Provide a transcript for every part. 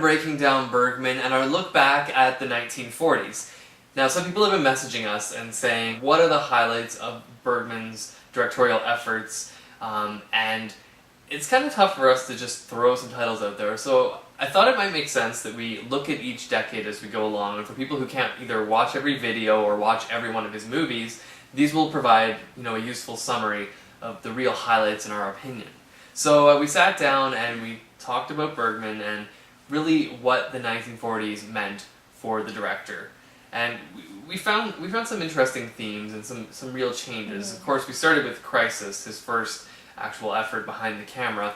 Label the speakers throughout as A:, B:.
A: breaking down Bergman and our look back at the 1940s. Now, some people have been messaging us and saying, what are the highlights of Bergman's directorial efforts? And it's kind of tough for us to just throw some titles out there, so I thought it might make sense that we look at each decade as we go along, and for people who can't either watch every video or watch every one of his movies, these will provide, a useful summary of the real highlights in our opinion. So we sat down and we talked about Bergman and really what the 1940s meant for the director. And we found some interesting themes and some real changes. Mm-hmm. Of course, we started with Crisis, his first actual effort behind the camera,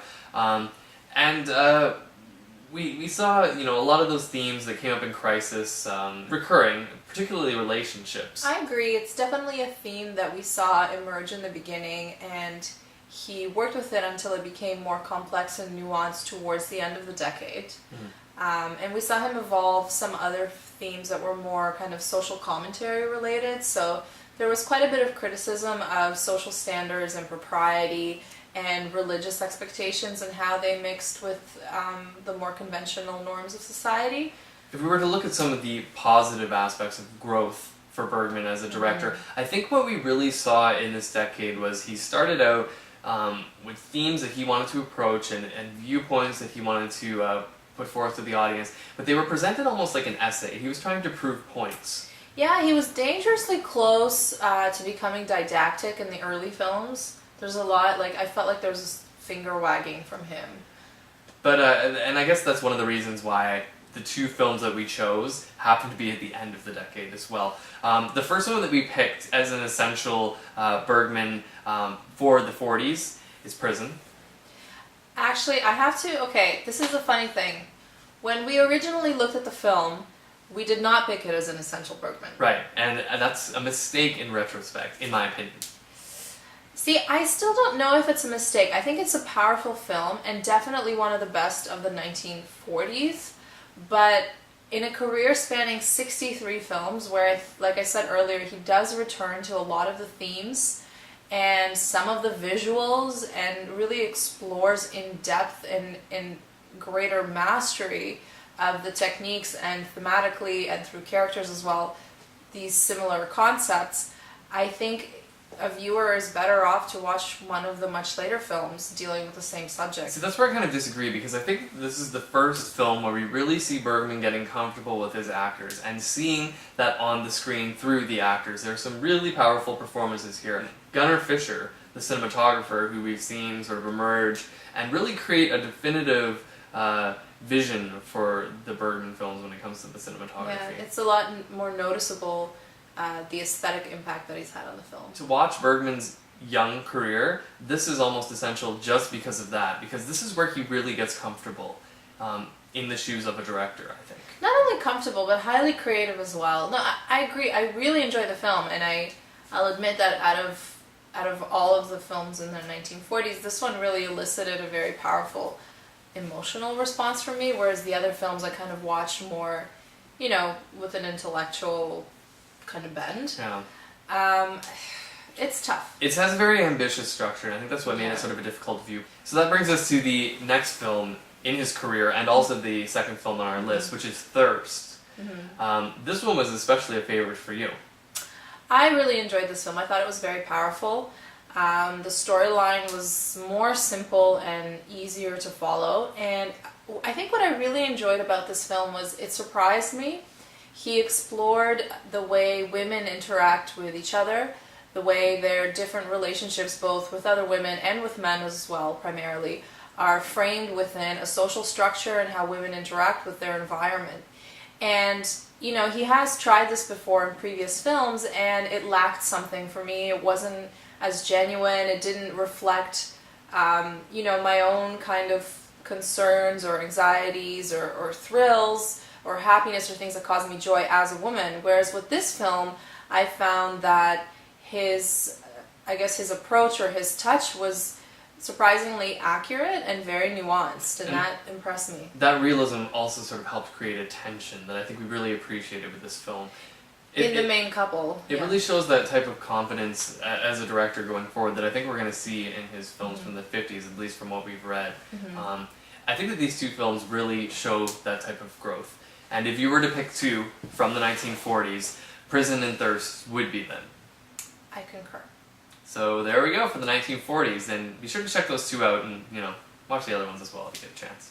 A: we saw a lot of those themes that came up in Crisis recurring, particularly relationships.
B: I agree. It's definitely a theme that we saw emerge in the beginning, and he worked with it until it became more complex and nuanced towards the end of the decade. Mm-hmm. And we saw him evolve some other themes that were more kind of social commentary related. So there was quite a bit of criticism of social standards and propriety and religious expectations and how they mixed with the more conventional norms of society.
A: If we were to look at some of the positive aspects of growth for Bergman as a director, mm-hmm. I think what we really saw in this decade was he started out with themes that he wanted to approach and viewpoints that he wanted to put forth to the audience, but they were presented almost like an essay. He was trying to prove points.
B: Yeah, he was dangerously close to becoming didactic in the early films. There's a lot, I felt like there was this finger wagging from him.
A: But, and I guess that's one of the reasons why the two films that we chose happened to be at the end of the decade as well. The first one that we picked as an essential Bergman for the 40s is Prison.
B: Actually, I have to, this is a funny thing. When we originally looked at the film, we did not pick it as an essential Bergman.
A: Right, and that's a mistake in retrospect, in my opinion.
B: See, I still don't know if it's a mistake. I think it's a powerful film and definitely one of the best of the 1940s. But in a career spanning 63 films, where, like I said earlier, he does return to a lot of the themes and some of the visuals and really explores in depth and in greater mastery of the techniques and thematically and through characters as well, these similar concepts, I think a viewer is better off to watch one of the much later films dealing with the same subject.
A: See, that's where I kind of disagree, because I think this is the first film where we really see Bergman getting comfortable with his actors and seeing that on the screen through the actors. There are some really powerful performances here. Gunnar Fischer, the cinematographer who we've seen sort of emerge and really create a definitive vision for the Bergman films when it comes to the cinematography.
B: Yeah, it's a lot more noticeable, the aesthetic impact that he's had on the film.
A: To watch Bergman's young career, this is almost essential just because of that, because this is where he really gets comfortable in the shoes of a director, I think.
B: Not only comfortable, but highly creative as well. No, I agree. I really enjoy the film, and I'll admit that out of all of the films in the 1940s, this one really elicited a very powerful emotional response from me, whereas the other films I kind of watched more, with an intellectual kind of bend.
A: Yeah.
B: It's tough.
A: It has a very ambitious structure, and I think that's what made it sort of a difficult view. So that brings us to the next film in his career, and also the second film on our list, which is Thirst. Mm-hmm. This one was especially a favorite for you.
B: I really enjoyed this film. I thought it was very powerful. The storyline was more simple and easier to follow, and I think what I really enjoyed about this film was it surprised me. He explored the way women interact with each other, the way their different relationships, both with other women and with men as well, primarily, are framed within a social structure and how women interact with their environment. And, he has tried this before in previous films, and it lacked something for me. It wasn't as genuine. It didn't reflect, my own kind of concerns or anxieties or thrills or happiness or things that cause me joy as a woman. Whereas with this film, I found that his approach or his touch was surprisingly accurate and very nuanced, and that impressed me.
A: That realism also sort of helped create a tension that I think we really appreciated with this film.
B: In the main couple.
A: It really shows that type of confidence as a director going forward that I think we're going to see in his films from the 50s, at least from what we've read. I think that these two films really show that type of growth. And if you were to pick two from the 1940s, Prison and Thirst would be them.
B: I concur.
A: So there we go for the 1940s, and be sure to check those two out and, watch the other ones as well if you get a chance.